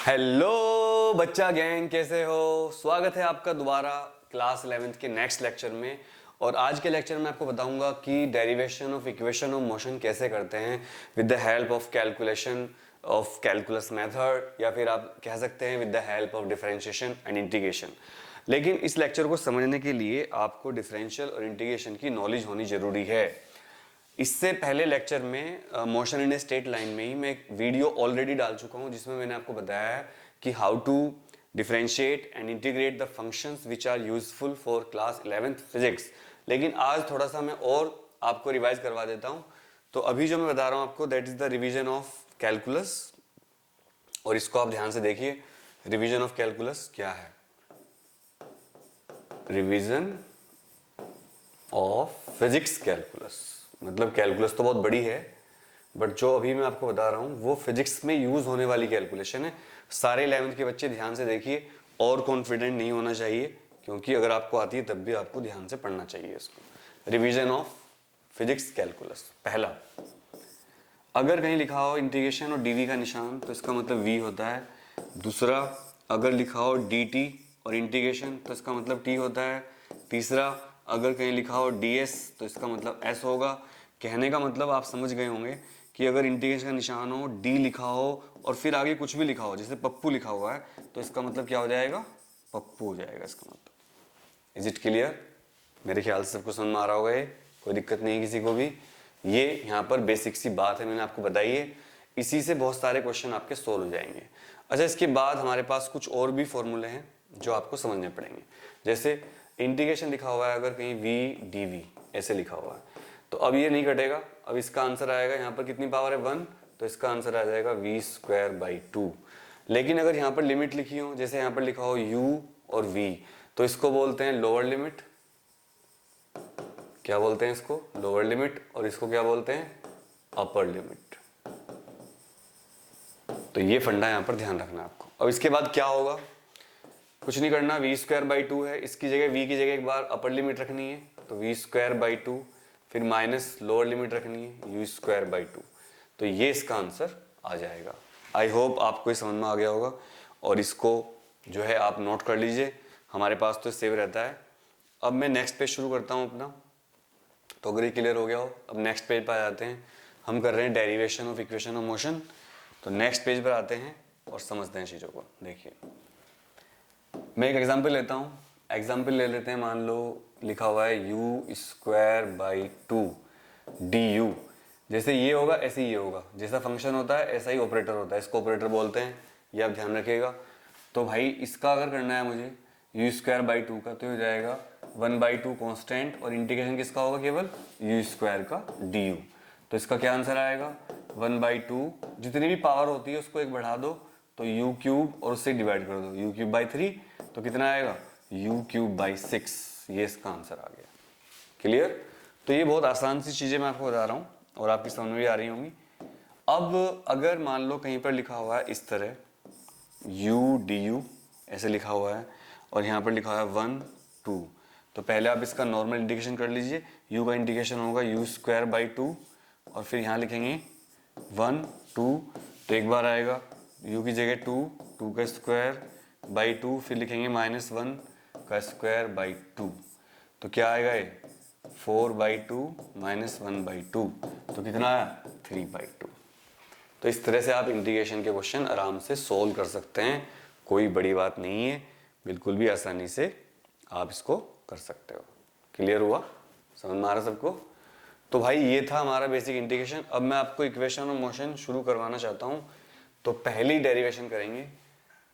Hello बच्चा gang, कैसे हो? स्वागत है आपका दोबारा क्लास 11th के नेक्स्ट लेक्चर में। और आज के लेक्चर में आपको बताऊंगा कि derivation of equation of motion कैसे करते हैं with the help of calculation of calculus method, या फिर आप कह सकते हैं with the help of differentiation and integration. लेकिन इस लेक्चर को समझने के लिए आपको डिफरेंशियल और इंटीग्रेशन की नॉलेज होनी जरूरी है। इससे पहले लेक्चर में motion in a straight line में ही मैं एक वीडियो ऑलरेडी डाल चुका हूं, जिसमें मैंने आपको बताया है कि how to differentiate and integrate the functions which are useful for class 11th physics. लेकिन आज थोड़ा सा मैं और आपको रिवाइज करवा देता हूं। तो अभी जो मैं बता रहा हूं आपको, that is the revision of calculus, और इसको आप ध्यान से देखिए। रिवीजन ऑफ कैलकुलस क्या है? रिवीजन ऑफ फिजिक्स कैलकुलस, मतलब कैलकुलस तो बहुत बड़ी है, बट जो अभी मैं आपको बता रहा हूं वो फिजिक्स में यूज होने वाली कैलकुलेशन है। सारे 11th के बच्चे ध्यान से देखिए, और कॉन्फिडेंट नहीं होना चाहिए, क्योंकि अगर आपको आती है तब भी आपको ध्यान से पढ़ना चाहिए इसको। Revision of physics calculus. पहला, अगर कहीं लिखा हो इंटीग्रेशन और डीवी का निशान तो इसका मतलब वी होता है। दूसरा, अगर लिखा हो dt और इंटीग्रेशन तो इसका मतलब t होता है। तीसरा, अगर कहीं लिखा हो ds तो इसका मतलब s होगा। कहने का मतलब आप समझ गए होंगे कि अगर इंटीग्रेशन का निशान हो, d लिखा हो और फिर आगे कुछ भी लिखा हो, जैसे पप्पू लिखा हुआ है, तो इसका मतलब क्या हो जाएगा? पप्पू हो जाएगा इसका मतलब। Is it clear? मेरे ख्याल से सबको समझ में आ रहा होगा, ये कोई दिक्कत नहीं है किसी को भी। ये यहाँ पर बेसिक सी बात है, मैंने आपको बताई है। इसी से बहुत सारे क्वेश्चन आपके सोल्व हो जाएंगे। अच्छा, इसके बाद हमारे पास कुछ और भी फॉर्मूले हैं जो आपको समझने पड़ेंगे। जैसे इंटीग्रेशन लिखा हुआ है, अगर कहीं v dv ऐसे लिखा हुआ है, तो अब ये नहीं कटेगा। अब इसका आंसर आएगा, यहाँ पर कितनी पावर है? 1, तो इसका आंसर आ जाएगा v²/2। लेकिन अगर यहाँ पर लिमिट लिखी हो, जैसे यहाँ पर लिखा हो u और v, तो इसको बोलते हैं लोअर लिमिट। क्या बोलते हैं इसको? Lower limit. और इसको क्या बोलते हैं? Upper limit. तो ये फंडा यहां पर ध्यान रखना आपको। अब इसके बाद क्या होगा? कुछ नहीं करना, v²/2 है, इसकी जगह v की जगह एक बार अपर लिमिट रखनी है, तो v²/2, फिर माइनस लोअर लिमिट रखनी है u²/2। तो ये इसका आंसर आ जाएगा। आई होप आपको ये समझ में आ गया होगा, और इसको जो है आप नोट कर लीजिए, हमारे पास तो सेव रहता है। अब मैं नेक्स्ट पेज शुरू करता हूं अपना। तो अगर ये क्लियर हो गया हो, अब नेक्स्ट पेज पर आ जाते हैं। हम कर रहे हैं derivation of equation of motion. तो नेक्स्ट पेज पर आते हैं और समझते हैं चीज़ों को। देखिए, मैं एक एग्जांपल लेता हूँ। एग्जांपल ले लेते हैं, मान लो लिखा हुआ है u²/2 du। जैसे ये होगा ऐसे ही ये होगा, जैसा फंक्शन होता है ऐसा ही ऑपरेटर होता है, इसको ऑपरेटर बोलते हैं, ये आप ध्यान रखिएगा। तो भाई इसका अगर करना है मुझे u²/2 का, तो हो जाएगा 1/2 कांस्टेंट, और इंटीग्रेशन किसका होगा? केवल u² का du। तो इसका क्या आंसर आएगा? 1/2, जितनी भी पावर होती है उसको एक बढ़ा दो, तो u³ और उससे डिवाइड कर दो, u³/3, तो कितना आएगा? u³/6। ये इसका आंसर आ गया। क्लियर? तो ये बहुत आसान सी चीजें मैं आपको बता रहा हूँ और आपकी समझ में भी आ रही होंगी। अब अगर मान लो कहीं पर लिखा हुआ है इस तरह u du ऐसे लिखा हुआ है, और यहाँ पर लिखा हुआ है 1 2, तो पहले आप इसका नॉर्मल इंटीग्रेशन कर लीजिए। u का इंटीग्रेशन होगा u²/2, और फिर यहाँ लिखेंगे 1 2, तो एक बार आएगा u की जगह 2 का स्क्वायर/2, फिर लिखेंगे -1 का स्क्वायर/2, तो क्या आएगा ये? 4/2 -1/2, तो कितना आया? 3/2। तो इस तरह से आप इंटीग्रेशन के क्वेश्चन आराम से सोल्व कर सकते हैं, कोई बड़ी बात नहीं है, बिल्कुल भी आसानी से आप इसको कर सकते हो। क्लियर हुआ? समझ में आ रहा सबको? तो भाई ये था हमारा बेसिक इंटीग्रेशन। अब मैं आपको इक्वेशन ऑफ मोशन शुरू करवाना चाहता हूं। तो पहली डेरिवेशन करेंगे,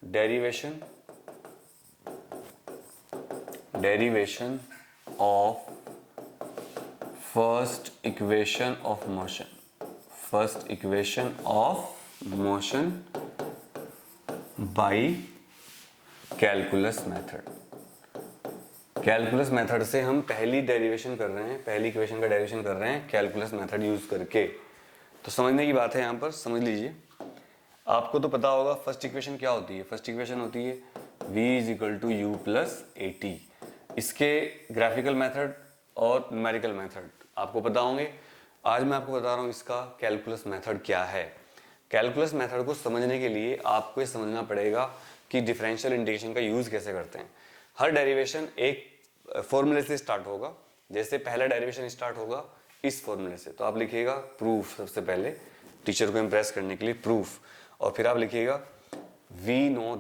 derivation of first equation of motion, first equation of motion by calculus method. Calculus method से हम पहली डेरिवेशन कर रहे हैं, पहली इक्वेशन का डेरिवेशन कर रहे हैं कैलकुलस मेथड यूज करके। तो समझने की बात है, यहां पर समझ लीजिए। आपको तो पता होगा फर्स्ट इक्वेशन क्या होती है। फर्स्ट इक्वेशन होती है v = u + at। इसके ग्राफिकल मेथड और न्यूमेरिकल मेथड आपको पता होंगे। आज मैं आपको बता रहा हूं इसका कैलकुलस मेथड क्या है। कैलकुलस मेथड को समझने के लिए आपको ये समझना पड़ेगा कि डिफरेंशियल इंटीग्रेशन का यूज़ कैसे करते हैं। हर डेरिवेशन एक फॉर्मूले से स्टार्ट होगा। जैसे पहला डेरिवेशन स्टार्ट होगा इस फॉर्मूले से, तो आप लिखिएगा प्रूफ सबसे पहले, टीचर को इम्प्रेस करने के लिए प्रूफ, और फिर आप लिखिएगा वी नो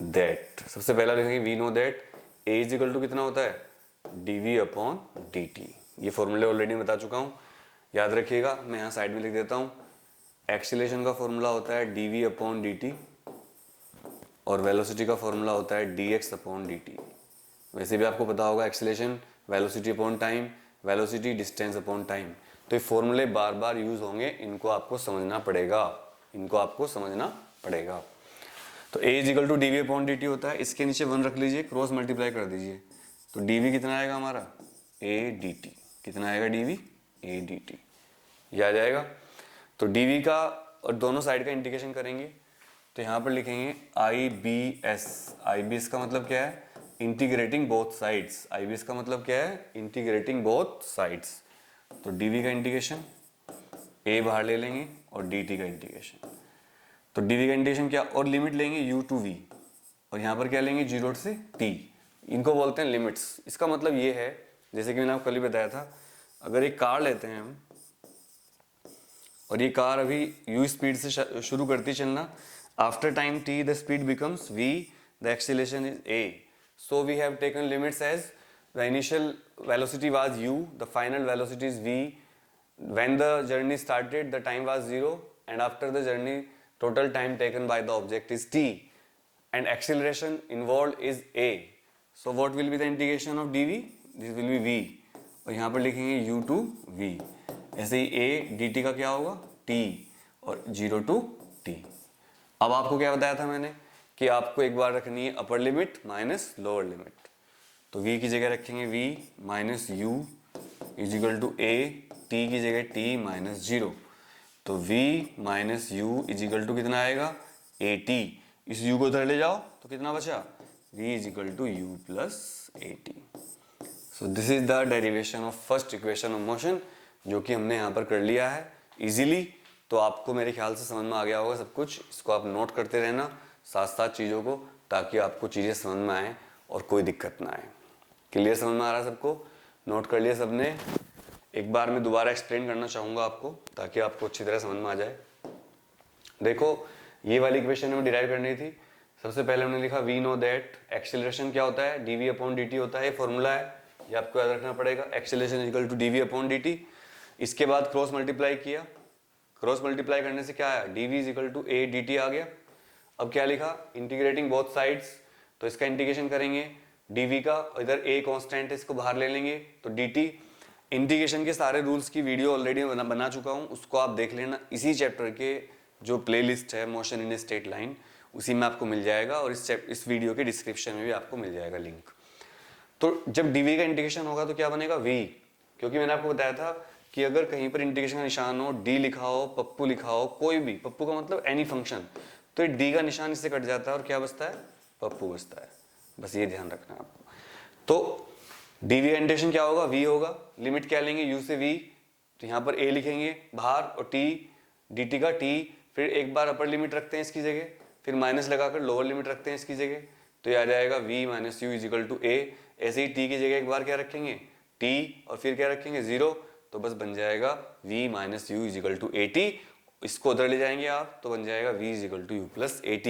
दैट सबसे पहला लिखेंगे we know that a is equal to कितना होता है, dv अपॉन dt। ये फॉर्मूले ऑलरेडी बता चुका हूं, याद रखिएगा। मैं यहाँ साइड में लिख देता हूँ। एक्सीलरेशन का फॉर्मूला होता है dv अपॉन dt और वेलोसिटी का फॉर्मूला होता है dx अपॉन dt। वैसे भी आपको पता होगा acceleration velocity upon time, velocity distance upon time. तो ये फॉर्मूले बार बार यूज होंगे, इनको आपको समझना पड़ेगा, तो a is equal to d v upon d t होता है। इसके नीचे 1 रख लीजिए, क्रॉस मल्टीप्लाई कर दीजिए, तो dv कितना आएगा हमारा, a dt। कितना आएगा dv, a dt, ये आ जाएगा। तो dv का और दोनों साइड का इंटीग्रेशन करेंगे, तो यहाँ पर लिखेंगे IBS। IBS का मतलब क्या है, इंटीग्रेटिंग बोथ साइड्स। IBS का मतलब क्या है, इंटीग्रेटिंग बोथ साइड्स। तो dv का इंटीग्रेशन a बाहर ले लेंगे और dt का इंटीग्रेशन, तो dv का इंटीग्रेशन क्या, और लिमिट लेंगे u टू v, और यहाँ पर क्या लेंगे 0 से t। इनको बोलते हैं लिमिट्स। इसका मतलब ये है, जैसे कि मैंने आपको कल ही बताया था, अगर एक कार लेते हैं हम और ये कार अभी u स्पीड से शुरू करती चलना, after time t the speed becomes v, the acceleration is a, so we have taken limits as the initial velocity was u, the final velocity is v, when the journey started the time was 0, and after the journey total time taken by the object is t, and acceleration involved is a, so what will be the integration of dv, this will be v, और यहाँ पर लिखेंगे u to v। ऐसे ही a dt का क्या होगा, t, और 0 to t। अब आपको क्या बताया था मैंने कि आपको एक बार रखनी है upper limit minus lower limit, तो v की जगह रखेंगे v minus u is equal to a, t की जगह t माइनस 0, तो v minus u is equal to कितना आएगा, at। इस u को उधर ले जाओ तो कितना बचा, v is equal to u plus at। So this is the derivation of first equation of motion, जो कि हमने यहाँ पर कर लिया है इजीली। तो आपको मेरे ख्याल से समझ में आ गया होगा सब कुछ। इसको आप नोट करते रहना साथ साथ चीज़ों को, ताकि आपको चीज़ें समझ में आए और कोई दिक्कत ना आए। क्लियर समझ में आ रहा है सबको, नोट कर लिया सबने। एक बार मैं दोबारा एक्सप्लेन करना चाहूँगा आपको, ताकि आपको अच्छी तरह समझ में आ जाए। देखो, ये वाली इक्वेशन हमें डिराइव करनी थी। सबसे पहले हमने लिखा वी नो दैट एक्सीलरेशन क्या होता है, dv अपॉन dt होता है, ये फॉर्मूला है, ये आपको याद रखना पड़ेगा। Acceleration equal to dv upon dt। इसके बाद क्रॉस मल्टीप्लाई किया, क्रॉस मल्टीप्लाई करने से क्या आया, dv is equal to a dt आ गया। अब क्या लिखा, इंटीग्रेटिंग बोथ साइड्स, तो इसका इंटीग्रेशन करेंगे dv का, इधर a कांस्टेंट है, इसको बाहर ले लेंगे, तो dt। इंटीग्रेशन के सारे रूल्स की वीडियो ऑलरेडी बना चुका हूँ, उसको आप देख लेना। इसी चैप्टर के जो प्लेलिस्ट है motion in a straight line, उसी में आपको मिल जाएगा, और इस वीडियो के डिस्क्रिप्शन में भी आपको मिल जाएगा लिंक। तो जब dv का इंटीग्रेशन होगा तो क्या बनेगा, v, क्योंकि मैंने आपको बताया था कि अगर कहीं पर इंटीग्रेशन का निशान हो, d लिखा हो, पप्पू लिखा हो, कोई भी, पप्पू का मतलब एनी फंक्शन, तो d का निशान इससे कट जाता है और क्या बचता है, पप्पू बचता है। बस ये ध्यान रखना है आपको। तो dv का इंटीग्रेशन क्या होगा, v होगा। लिमिट क्या लेंगे, u से v, तो यहाँ पर a लिखेंगे बाहर, और t dt का t, फिर एक बार अपर लिमिट रखते हैं इसकी जगह, फिर माइनस लगाकर लोअर लिमिट रखते हैं इसकी जगह, तो ये आ जाएगा v minus u is equal to a। ऐसे ही t की जगह एक बार क्या रखेंगे, t, और फिर क्या रखेंगे 0, तो बस बन जाएगा v minus u is equal to at। इसको उधर ले जाएंगे आप, तो बन जाएगा v is equal to u plus at।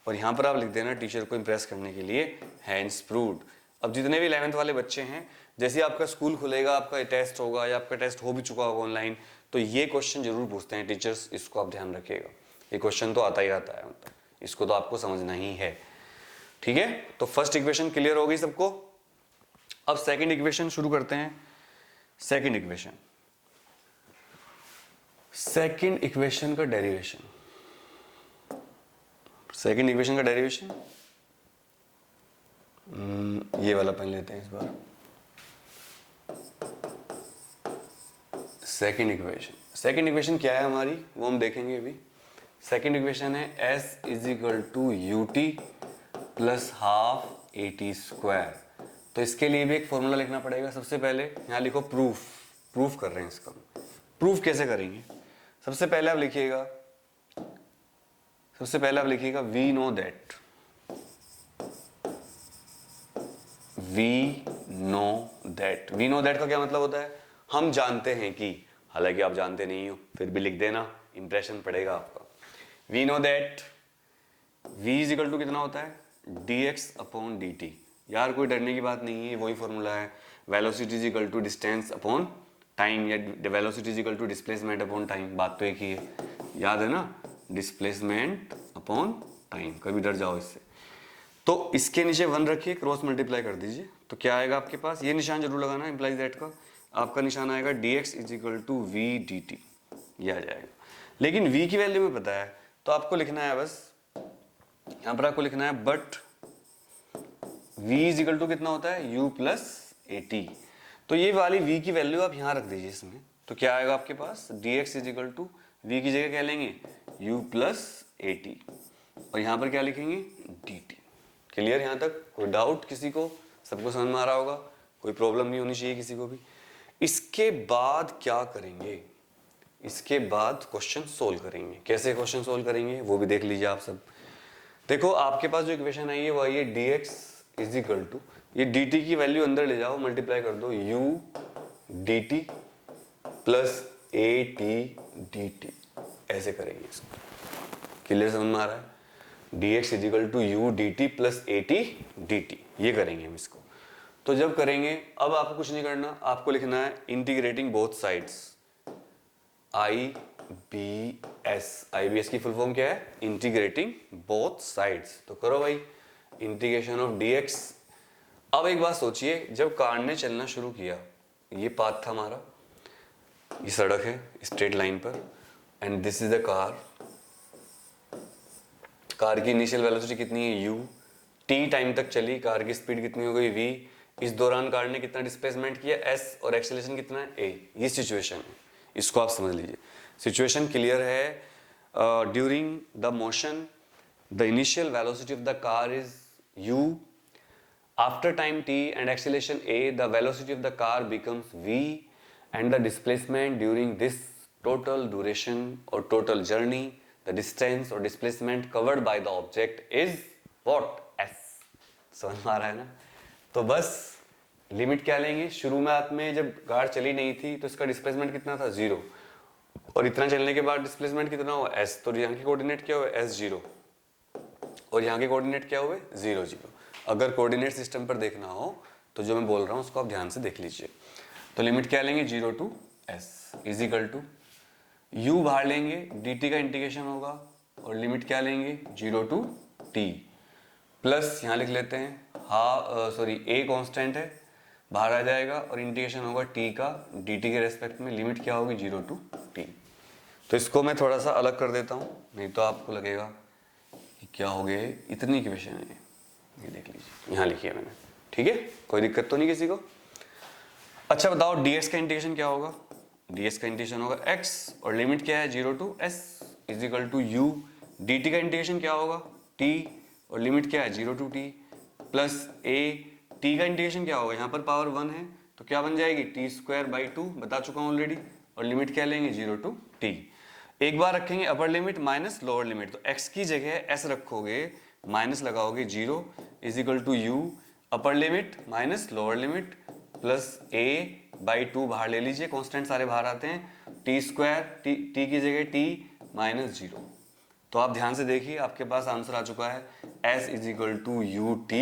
और यहाँ पर आप लिख देना टीचर को इम्प्रेस करने के लिए हैंड्स प्रूव्ड। अब जितने भी 11th वाले बच्चे हैं, जैसे आपका स्कूल खुलेगा, आपका टेस्ट होगा या आपका टेस्ट हो भी चुका होगा ऑनलाइन, तो ये क्वेश्चन जरूर पूछते हैं टीचर्स, इसको आप ध्यान रखिएगा। ये क्वेश्चन तो आता ही आता है, मतलब इसको तो आपको समझना ही है, ठीक है। तो फर्स्ट इक्वेशन क्लियर हो गई सबको। अब सेकंड इक्वेशन शुरू करते हैं। सेकंड इक्वेशन का डेरिवेशन, सेकंड इक्वेशन का डेरिवेशन ये वाला पहन लेते हैं इस बार। सेकंड इक्वेशन क्या है हमारी, वो हम देखेंगे अभी। सेकंड इक्वेशन है s is equal to u t plus half a t square. तो इसके लिए भी एक फॉर्मूला लिखना पड़ेगा। सबसे पहले यहाँ लिखो प्रूफ, प्रूफ कर रहे हैं इसका। प्रूफ कैसे करेंगे? सबसे पहले आप लिखिएगा we know that, we know that का क्या मतलब होता है? हम जानते हैं कि, हालांकि आप जानते नहीं हो फिर भी लिख देना, इंप्रेशन पड़ेगा आपका। We know that v is equal to कितना होता है? dx upon dt। यार कोई डरने की बात नहीं है, वही फॉर्मूला है, velocity is equal to distance upon time, या velocity is equal to displacement upon time, बात तो एक ही है, याद है ना, डिस्प्लेसमेंट अपॉन टाइम, कभी डर जाओ इससे। तो इसके नीचे 1 रखिए, क्रॉस मल्टीप्लाई कर दीजिए, तो क्या आएगा आपके पास? ये निशान जरूर लगाना इंप्लाइज दैट का, आपका निशान आएगा dx is equal to v dt, ये आ जाएगा। लेकिन v की वैल्यू में पता है, तो आपको लिखना है बस, यहां पर आपको लिखना है but v is equal to कितना होता है? u plus at। तो ये वाली v की वैल्यू आप यहां रख दीजिए इसमें, तो क्या आएगा आपके पास? dx is equal to v की जगह क्या लेंगे? u प्लस at, और यहां पर क्या लिखेंगे? dt। क्लियर यहां तक? कोई डाउट किसी को? सबको समझ में आ रहा होगा, कोई प्रॉब्लम नहीं होनी चाहिए किसी को भी। इसके बाद क्या करेंगे? इसके बाद क्वेश्चन सोल्व करेंगे। कैसे क्वेश्चन सोल्व करेंगे वो भी देख लीजिए आप सब। देखो आपके पास जो इक्वेशन आई है वो आई है dx इज इक्वल टू, ये dt की वैल्यू अंदर ले जाओ, मल्टीप्लाई कर दो, u dt plus at dt, ऐसे करेंगे इसको। क्लियर समझ में आ रहा है? dx is equal to u dt plus at dt, ये करेंगे हम इसको। तो जब करेंगे, अब आपको कुछ नहीं करना, आपको लिखना है इंटीग्रेटिंग बोथ साइड्स, IBS की फुल फॉर्म क्या है? Integrating both sides. तो करो भाई, इंटीग्रेशन ऑफ dx। अब एक बात सोचिए, जब कार ने चलना शुरू किया, ये पाथ था हमारा, ये सड़क है स्ट्रेट लाइन पर, and this is the car. Car की इनिशियल वेलोसिटी कितनी है? u। t टाइम तक चली, कार की स्पीड कितनी हो गई? v। इस दौरान कार ने कितना डिस्प्लेसमेंट किया? s, और एक्सेलरेशन कितना है? a। ये सिचुएशन है, इसको आप समझ लीजिए। सिचुएशन क्लियर है? During the motion the initial velocity of the car is u, after time t and acceleration a, the velocity of the car becomes v, and the displacement during this total duration or total journey, the distance or displacement covered by the object is what? s। समझ में आ रहा है ना? तो बस limit क्या लेंगे? शुरुआत में जब कार चली नहीं थी तो इसका डिस्प्लेसमेंट कितना था? 0, और इतना चलने के बाद डिस्प्लेसमेंट कितना हुआ? s। तो यहाँ के कोऑर्डिनेट क्या हुए? s0, और यहाँ के कोऑर्डिनेट क्या हुए? 0 0। अगर कोऑर्डिनेट सिस्टम पर देखना हो तो जो मैं बोल रहा हूँ उसको आप ध्यान से देख लीजिए। तो लिमिट क्या लेंगे? 0 to s is equal to u बाहर लेंगे, dt का इंटीग्रेशन होगा, और लिमिट क्या लेंगे? 0 टू t, प्लस यहाँ लिख लेते हैं a कांस्टेंट है, बाहर आ जाएगा, और इंटीग्रेशन होगा t का dt के रेस्पेक्ट में, लिमिट क्या होगी? 0 टू t। तो इसको मैं थोड़ा सा अलग कर देता हूँ, नहीं तो आपको लगेगा कि क्या हो गया, इतनी इक्वेशन है। ये देख लीजिए, यहाँ लिखी है मैंने, ठीक है, कोई दिक्कत तो नहीं किसी को? अच्छा बताओ ds का इंटीग्रेशन क्या होगा? ds का इंटीग्रेशन होगा x, और लिमिट क्या है? 0 to s is equal to u। dt का इंटीग्रेशन क्या होगा? t, और लिमिट क्या है? 0 to t plus a। t का इंटीग्रेशन क्या होगा? यहाँ पर पावर 1 है तो क्या बन जाएगी? t²/2, बता चुका हूँ ऑलरेडी, और लिमिट क्या लेंगे? 0 टू t। एक बार रखेंगे upper limit minus lower limit, तो x की जगह s रखोगे, माइनस लगाओगे, 0 is equal to u, upper limit minus lower limit plus a/2, बाहर ले लीजिए, कांस्टेंट सारे बाहर आते हैं, t² की जगह t माइनस 0। तो आप ध्यान से देखिए, आपके पास आंसर आ चुका है, s is equal to ut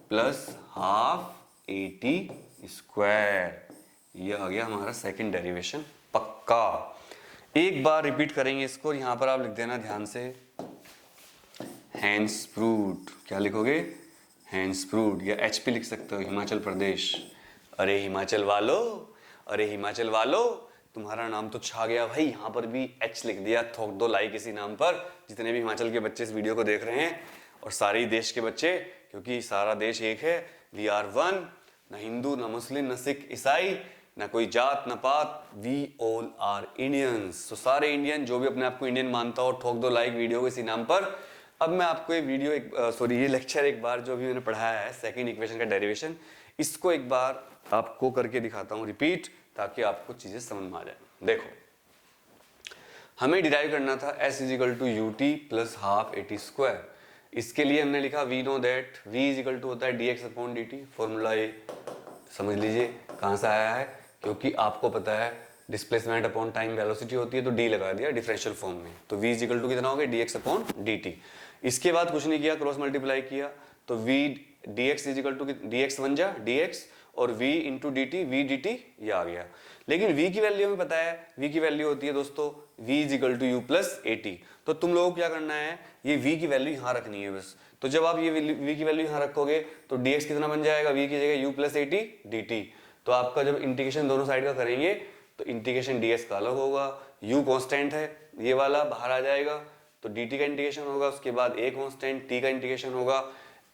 plus half at²। ये आ गया हमारा सेकंड डेरिवेशन पक्का। एक बार रिपीट करेंगे इसको, यहाँ पर आप लिख देना ध्यान से, हैंड्सप्रूट। क्या लिखोगे? हैंड्सप्रूट, या HP लिख सकते हो, हिमाचल प्रदेश। अरे हिमाचल वालों, अरे हिमाचल वालों, तुम्हारा नाम तो छा गया भाई, यहाँ पर भी H लिख दिया, ठोक दो लाइक इसी नाम पर, जितने भी हिमाचल के बच्चे इस वीडियो को देख रहे हैं, और सारे ही देश के बच्चे, क्योंकि सारा देश एक है, वी आर वन, ना हिंदू ना मुस्लिम ना सिख ईसाई, ना कोई जात ना पात, वी ऑल आर इंडियंस। तो सारे इंडियन, जो भी अपने आप को इंडियन मानता हो, ठोक दो लाइक वीडियो को इसी नाम पर। अब मैं आपको ये वीडियो ये लेक्चर एक बार जो भी मैंने पढ़ाया है सेकंड इक्वेशन का डेरिवेशन, इसको एक बार आपको करके दिखाता हूँ रिपीट, ताकि आपको चीजें समझ में आ जाए। देखो, हमें डिराइव करना था s is equal to u t plus half a t square. इसके लिए हमने लिखा we know that v is equal to होता है d x upon d t. Formula ये समझ लीजिए कहाँ से आया है, क्योंकि आपको पता है डिस्प्लेसमेंट अपॉन टाइम वेलोसिटी होती है, तो d लगा दिया डिफरेंशियल फॉर्म में। तो v इजिकल टू कितना हो गया D x upon d T. इसके बाद कुछ नहीं किया, क्रॉस मल्टीप्लाई किया, तो v d x is equal to d x बन जा डी एक्स, और v into d t, v d t ये आ गया। लेकिन v की वैल्यू हमें पता है, v की वैल्यू होती है दोस्तों v is equal to u plus a t. तो तुम लोगों को क्या करना है, ये v की वैल्यू यहाँ रखनी है बस। तो जब आप ये v की वैल्यू यहाँ रखोगे तो dx कितना बन जाएगा, v की जगह u plus a T D T. तो आपका जब इंटीग्रेशन दोनों साइड का करेंगे तो इंटीग्रेशन ds का अलग होगा, u कांस्टेंट है ये वाला बाहर आ जाएगा, तो dt का इंटीग्रेशन होगा, उसके बाद a कांस्टेंट, t का इंटीग्रेशन होगा,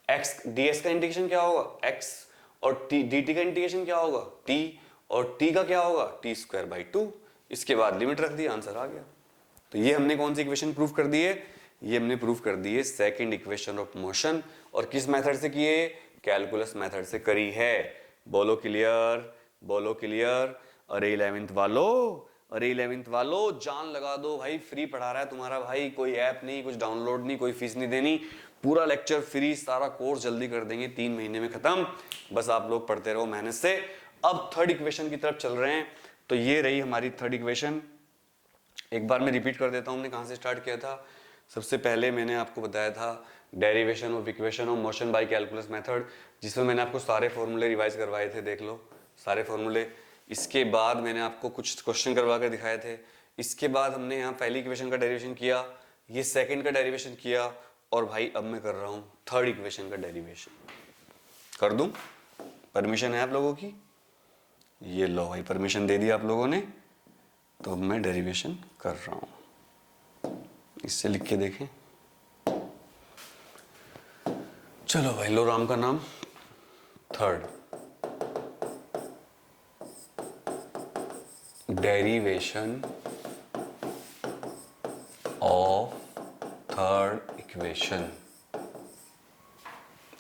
x ds का इंटीग्रेशन क्या होगा x, और dt का इंटीग्रेशन क्या होगा t, और t का क्या होगा t स्क्वायर बाई 2। इसके बाद लिमिट रख दी, आंसर आ गया। तो ये हमने कौन सी इक्वेशन प्रूव कर दी है, ये हमने प्रूव कर दी है सेकंड इक्वेशन ऑफ मोशन। और किस मेथड से किए, कैलकुलस मेथड से करी है। बोलो क्लियर, बोलो क्लियर। अरे 11th वालों, अरे 11th वालों जान लगा दो भाई, फ्री पढ़ा रहा है तुम्हारा भाई, कोई ऐप नहीं, कुछ डाउनलोड नहीं, कोई फीस नहीं देनी, पूरा लेक्चर फ्री, सारा कोर्स जल्दी कर देंगे, 3 महीने में खत्म। बस आप लोग पढ़ते रहो मेहनत से। अब थर्ड इक्वेशन की तरफ चल रहे हैं। तो ये रही हमारी थर्ड इक्वेशन। एक बार मैं रिपीट कर देता हूँ हमने कहाँ से स्टार्ट किया था। सबसे पहले मैंने आपको बताया था derivation of equation of motion by calculus method, जिसमें मैंने आपको सारे फॉर्मूले रिवाइज करवाए थे, देख लो सारे फॉर्मूले। इसके बाद मैंने आपको कुछ क्वेश्चन करवा कर दिखाए थे। इसके बाद हमने यहाँ पहली इक्वेशन का डेरिवेशन किया, ये सेकंड का डेरिवेशन किया, और भाई अब मैं कर रहा हूँ थर्ड इक्वेशन का डेरिवेशन। कर दूँ, परमिशन है आप लोगों की? ये लो भाई, परमिशन दे दी आप लोगों ने, तो अब मैं डेरिवेशन कर रहा हूं। इससे लिख के देखें। चलो भाई, लो राम का नाम। Third derivation of third equation.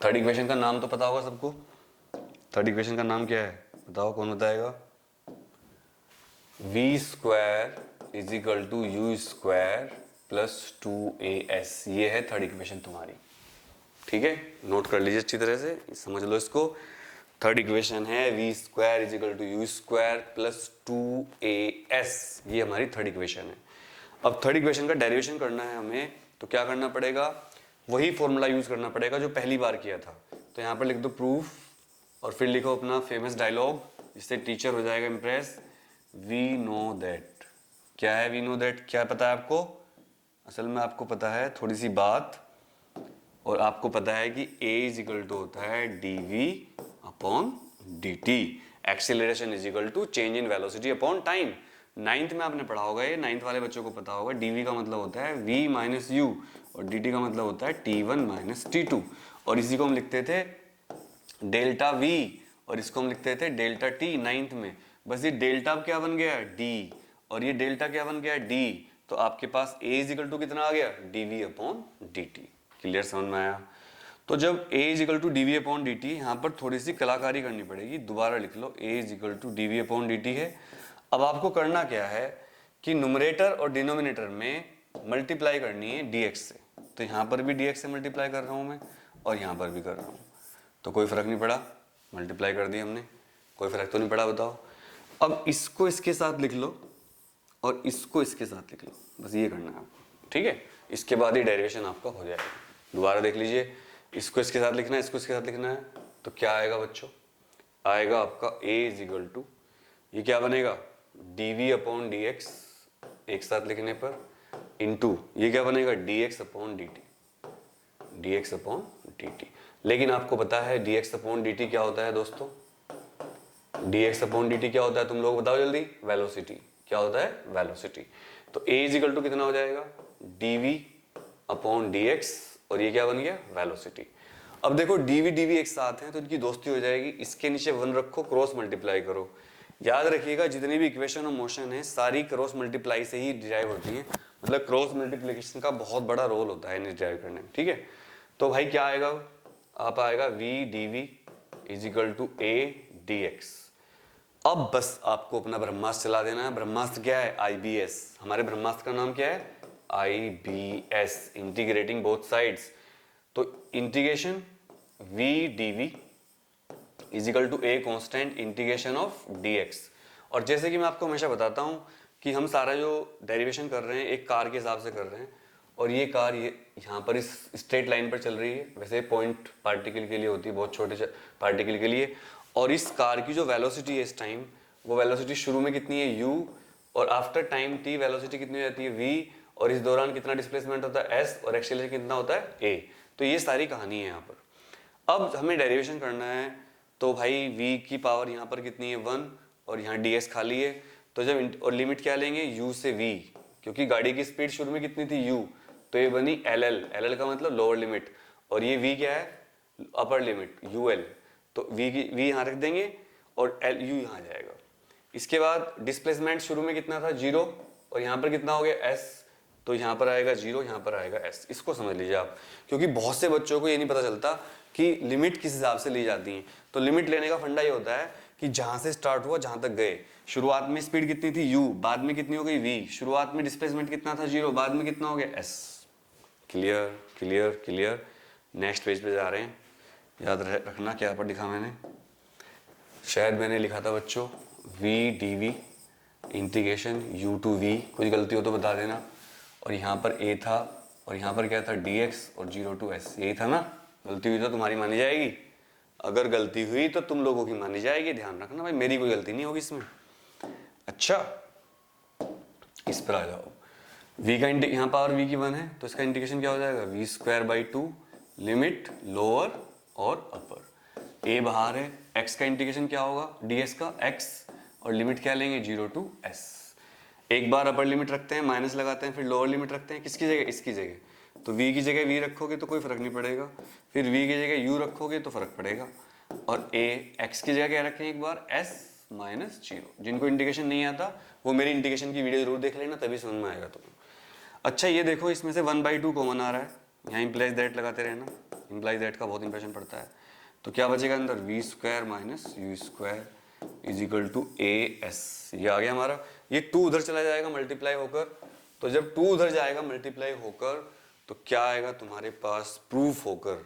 Third equation का नाम तो पता होगा सबको। थर्ड इक्वेशन का नाम क्या है, बताओ कौन बताएगा? v square is equal to u square plus 2as। ये है थर्ड इक्वेशन तुम्हारी, ठीक है? नोट कर लीजिए अच्छी तरह से, समझ लो इसको। थर्ड इक्वेशन है v square is equal to u square plus 2as। ये हमारी थर्ड इक्वेशन है। अब थर्ड इक्वेशन का डेरिवेशन करना है हमें, तो क्या करना पड़ेगा, वही फॉर्मूला यूज करना पड़ेगा जो पहली बार किया था। तो यहाँ पर लिख दो प्रूफ, और फिर लिखो अपना फेमस डायलॉग, जिससे टीचर हो जाएगा इम्प्रेस। वी नो दैट, क्या है वी नो दैट, क्या पता है आपको? असल में आपको पता है थोड़ी सी बात, और आपको पता है कि a इज इक्वल टू होता है dv upon dt। Acceleration is equal to change in velocity upon time. 9th में आपने पढ़ा होगा, ये 9th वाले बच्चों को पता होगा। dv का मतलब होता है v माइनस यू, और dt का मतलब होता है t1 माइनस t2। और इसी को हम लिखते थे डेल्टा v, और इसको हम लिखते थे डेल्टा t 9th में। बस ये डेल्टा अब क्या बन गया d, और ये डेल्टा क्या बन गया d। तो आपके पास a इज इक्वल टू कितना आ गया, dv अपॉन dt। क्लियर, समझ में आया? तो जब a is equal to dv upon dt, यहाँ पर थोड़ी सी कलाकारी करनी पड़ेगी। दोबारा लिख लो, a is equal to dv upon dt है। अब आपको करना क्या है कि न्यूमरेटर और डिनोमिनेटर में मल्टीप्लाई करनी है dx से। तो यहाँ पर भी dx से मल्टीप्लाई कर रहा हूँ मैं, और यहाँ पर भी कर रहा हूँ, तो कोई फर्क नहीं पड़ा, मल्टीप्लाई कर दी हमने, कोई फर्क तो नहीं पड़ा, बताओ। अब इसको इसके साथ लिख लो, और इसको इसके साथ लिख लो, बस ये करना है आपको, ठीक है? इसके बाद ही डेरिवेशन आपका हो जाएगा। दोबारा देख लीजिए, इसको इसके साथ लिखना है, इसको इसके साथ लिखना है, तो क्या आएगा बच्चों? आएगा आपका a इज इक्वल टू, ये क्या बनेगा, dv अपॉन dx एक साथ लिखने पर, इंटू ये क्या बनेगा, dx upon dt, dx upon dt। लेकिन आपको पता है dx अपॉन dt क्या होता है दोस्तों? dx अपॉन dt क्या होता है, तुम लोग बताओ जल्दी? वेलोसिटी। क्या होता है? वेलोसिटी। तो a इज इक्वल टू कितना हो जाएगा, dv अपॉन dx, और ये क्या बन गया, वेलोसिटी। अब देखो dv dv एक साथ हैं तो इनकी दोस्ती हो जाएगी। इसके नीचे 1 रखो, क्रॉस मल्टीप्लाई करो। याद रखिएगा, जितनी भी इक्वेशन ऑफ मोशन है सारी क्रॉस मल्टीप्लाई से ही डिराइव होती है। मतलब क्रॉस मल्टीप्लिकेशन का बहुत बड़ा रोल होता है इन्हें डिराइव करने में, ठीक है? तो भाई क्या आएगा, आप आएगा v dv is equal to a dx। अब बस आपको अपना ब्रह्मास्त्र चला देना है। ब्रह्मास्त्र क्या है? IBS। हमारे ब्रह्मास्त्र का नाम क्या है? IBS, integrating both sides. तो integration v dv is equal to a constant integration of dx। और जैसे कि मैं आपको हमेशा बताता हूं कि हम सारा जो डेरिवेशन कर रहे हैं एक कार के हिसाब से कर रहे हैं, और ये कार ये यहाँ पर इस स्ट्रेट लाइन पर चल रही है। वैसे पॉइंट पार्टिकल के लिए होती है, बहुत छोटे पार्टिकल के लिए। और इस कार की जो वेलोसिटी है इस टाइम, वो वेलोसिटी शुरू में कितनी है? u, और आफ्टर टाइम t वेलोसिटी कितनी हो जाती है? v, और इस दौरान कितना डिस्प्लेसमेंट होता है? s, और एक्सेलरेशन कितना होता है? a। तो ये सारी कहानी है यहाँ पर। अब हमें डेरिवेशन करना है, तो भाई v की पावर यहाँ पर कितनी है? 1, और यहाँ ds खाली है। तो जब और लिमिट क्या लेंगे? u से v, क्योंकि गाड़ी की स्पीड शुरू में कितनी थी? u, तो ये बनी ll का मतलब लोअर लिमिट, और ये v क्या है? Upper limit ul। तो v यहाँ रख देंगे और u यहाँ जाएगा। इसके बाद डिस्प्लेसमेंट शुरू में कितना था? 0, और यहाँ पर कितना हो गया? s, तो यहाँ पर आएगा 0, यहाँ पर आएगा s। इसको समझ लीजिए आप, क्योंकि बहुत से बच्चों को ये नहीं पता चलता कि लिमिट किस हिसाब से ली जाती है। तो लिमिट लेने का फंडा ये होता है कि जहाँ से स्टार्ट हुआ जहाँ तक गए, शुरुआत में स्पीड कितनी थी? u, बाद में कितनी हो गई? v, शुरुआत में डिस्प्लेसमेंट कितना था? 0, बाद में कितना हो गया? s। Clear clear clear. Next page पे जा रहे हैं। याद रखना क्या पर लिखा मैंने, शायद मैंने लिखा था बच्चों v dv integration u to v, कुछ गलती हो तो बता देना। और यहाँ पर a था, और यहाँ पर क्या था? dx, और 0 to s, यही था ना? गलती हुई तो तुम्हारी मानी जाएगी, अगर गलती हुई तो तुम लोगों की मानी जाएगी। ध्यान रखना भाई, मेरी कोई गलती नहीं होगी इसमें। अच्छा, इस पर आ जाओ। v का यहाँ पावर v की 1 है, तो इसका इंटीग्रेशन क्या हो जाएगा? v²/2 लिमिट लोअर और अपर। a बाहर है, x का इंटीग्रेशन क्या होगा? ds का x, और लिमिट क्या लेंगे? 0 to s। एक बार अपर लिमिट रखते हैं, माइनस लगाते हैं, फिर लोअर लिमिट रखते हैं। किसकी जगह? इसकी जगह। तो v की जगह v रखोगे तो कोई फर्क नहीं पड़ेगा, फिर v की जगह u रखोगे तो फर्क पड़ेगा। और x की जगह क्या रखें एक बार? s minus 0। जिनको इंटीग्रेशन नहीं आता वो मेरी इंटीग्रेशन की वीडियो जरूर देख लेना, तभी समझ में आएगा तुम्हें। अच्छा, ये देखो इसमें से 1/2 कॉमन आ रहा है, यहाँ इंप्लाइज दैट लगाते रहना, इंप्लाइज दैट का बहुत इंप्रेशन पड़ता है। तो क्या बचेगा अंदर? v² minus u² is equal to as। ये आ गया हमारा। ये 2 उधर चला जाएगा मल्टीप्लाई होकर, तो जब 2 उधर जाएगा मल्टीप्लाई होकर तो क्या आएगा तुम्हारे पास? प्रूफ होकर,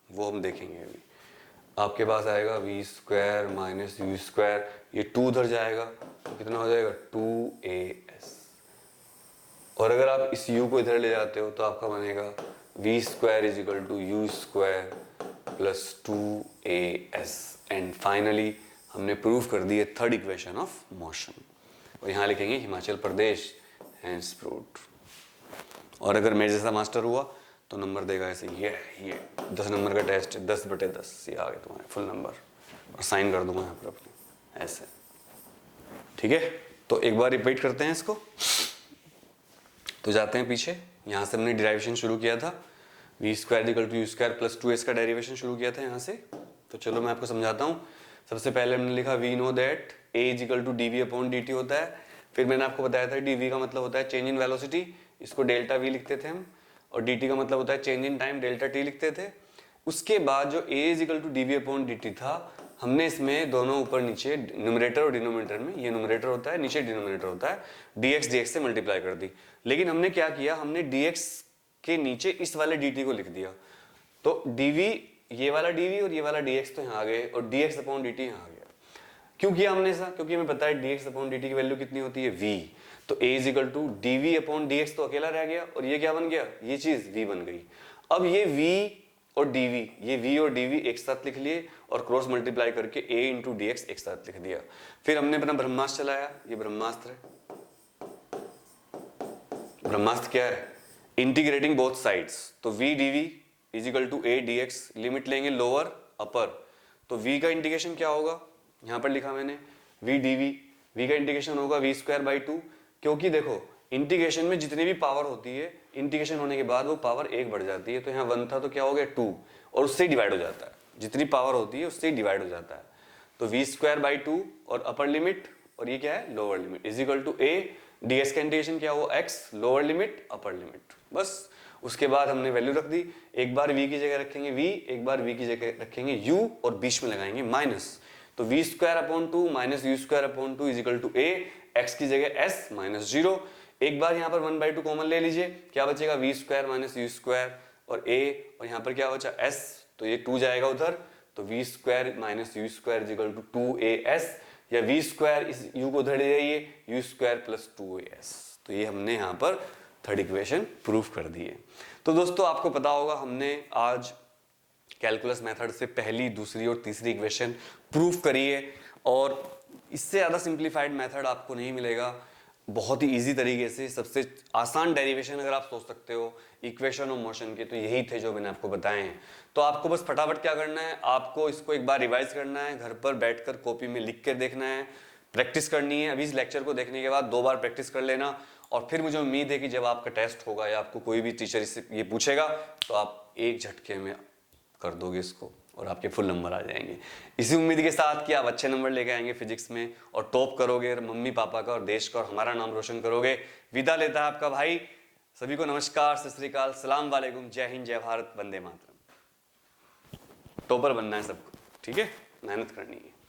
वो हम देखेंगे अभी। आपके पास आएगा v² माइनस u², ये 2 उधर जाएगा तो कितना हो जाएगा? 2as। और अगर आप इस u को इधर ले जाते हो तो आपका बनेगा v² is equal to u² plus 2as। And finally हमने प्रूव कर दी है थर्ड इक्वेशन ऑफ मोशन। और यहाँ लिखेंगे हिमाचल प्रदेश हैंस प्रूव्ड। और अगर मेरे जैसा मास्टर हुआ तो नंबर देगा ऐसे, ये 10 नंबर का टेस्ट, 10/10, ये आ गए तुम्हारे फुल नंबर, और साइन कर दूंगा यहाँ पर अपने ऐसे। ठीक है, तो एक बार रिपीट करते हैं इसको। तो जाते हैं पीछे, यहाँ से हमने डिराइवेशन शुरू किया था, v² equal to u² plus 2s का डेरिवेशन शुरू किया था यहाँ से। तो चलो मैं आपको समझाता हूँ। सबसे पहले हमने लिखा we know that a is equal to dv/dt होता है। फिर मैंने आपको बताया था dv का मतलब होता है चेंज इन वेलोसिटी, इसको डेल्टा v लिखते थे हम, और dt का मतलब होता है change in time, delta t लिखते थे। उसके बाद जो a is equal to dv/dt था, हमने इसमें दोनों ऊपर नीचे न्यूमरेटर और डिनोमिनेटर में, ये न्यूमरेटर होता है, नीचे डिनोमिनेटर होता है, dx से मल्टीप्लाई कर दी। लेकिन हमने क्या किया? हमने dx के नीचे इस वाले dt को लिख दिया। तो dv, ये वाला dv और ये वाला dx तो यहाँ आ गए, और dx/dt यहाँ आ गया। क्यों किया हमने ऐसा? क्योंकि हमें पता है dx/dt की वैल्यू कितनी होती है? v। तो a is equal to dv/dx तो अकेला रह गया, और ये क्या बन गया? ये चीज v बन गई। अब ये v और dv, ये v और dv एक साथ लिख लिए, और क्रॉस मल्टीप्लाई करके a इंटू dx एक साथ लिख दिया। फिर हमने अपना ब्रह्मास्त्र चलाया, ये ब्रह्मास्त्र है। ब्रह्मास्त्र क्या है? Integrating both sides. तो v dv is equal to a dx, limit लेंगे लोअर अपर। तो v का इंटीग्रेशन क्या होगा? यहाँ पर लिखा मैंने v dv, v का इंटीग्रेशन होगा v²/2, क्योंकि देखो इंटीग्रेशन में जितनी भी पावर होती है, इंटीग्रेशन होने के बाद वो पावर 1 बढ़ जाती है। तो यहाँ 1 था तो क्या हो गया? 2, और उससे डिवाइड हो जाता है, जितनी पावर होती है उससे डिवाइड हो जाता है। तो v²/2 और अपर लिमिट, और ये क्या है? Lower limit, is equal to a ds का इंटीग्रेशन क्या हुआ? x, lower limit upper limit. बस उसके बाद हमने वैल्यू रख दी। एक बार v की जगह रखेंगे v, एक बार v की जगह रखेंगे u, और बीच में लगाएंगे माइनस। तो v square upon two minus u square upon two is equal to a, x की जगह एस माइनस जीरो। एक बार यहाँ पर 1/2 कॉमन ले लीजिए, क्या बचेगा v square minus u square और ए, और यहाँ पर क्या बचा एस, तो ये 2 जाएगा उधर, तो v square minus u square is equal to 2as, या वी स्क्वायर इस यू को उधर ले जाइए, यू स्क्वायर प्लस 2as। तो ये हमने यहाँ पर थर्ड इक्वेशन प्रूव कर दी है। तो दोस्तों आपको पता होगा हमने आज कैलकुलस मेथड से पहली, दूसरी और तीसरी इक्वेशन प्रूव करी है, और इससे ज़्यादा सिंप्लीफाइड मेथड आपको नहीं मिलेगा। बहुत ही इजी तरीके से सबसे आसान डेरिवेशन अगर आप सोच सकते हो इक्वेशन ऑफ मोशन के, तो यही थे जो मैंने आपको बताए हैं। तो आपको बस फटाफट क्या करना है, आपको इसको एक बार रिवाइज करना है, घर पर बैठकर कॉपी में लिख कर देखना है, प्रैक्टिस करनी है। अभी इस लेक्चर को देखने के बाद 2 बार प्रैक्टिस कर लेना, और फिर मुझे उम्मीद है कि जब आपका टेस्ट होगा या आपको कोई भी टीचर इससे ये पूछेगा तो आप एक झटके में कर दोगे इसको और आपके फुल नंबर आ जाएंगे। इसी उम्मीद के साथ कि आप अच्छे नंबर लेके आएंगे फिजिक्स में और टॉप करोगे, मम्मी पापा का और देश का और हमारा नाम रोशन करोगे। विदा लेता है आपका भाई। सभी को नमस्कार, सत श्री अकाल, सलाम वालेकुम, जय हिंद, जय भारत, वंदे मातरम। टॉपर बनना है सबको, ठीक है, मेहनत करनी है।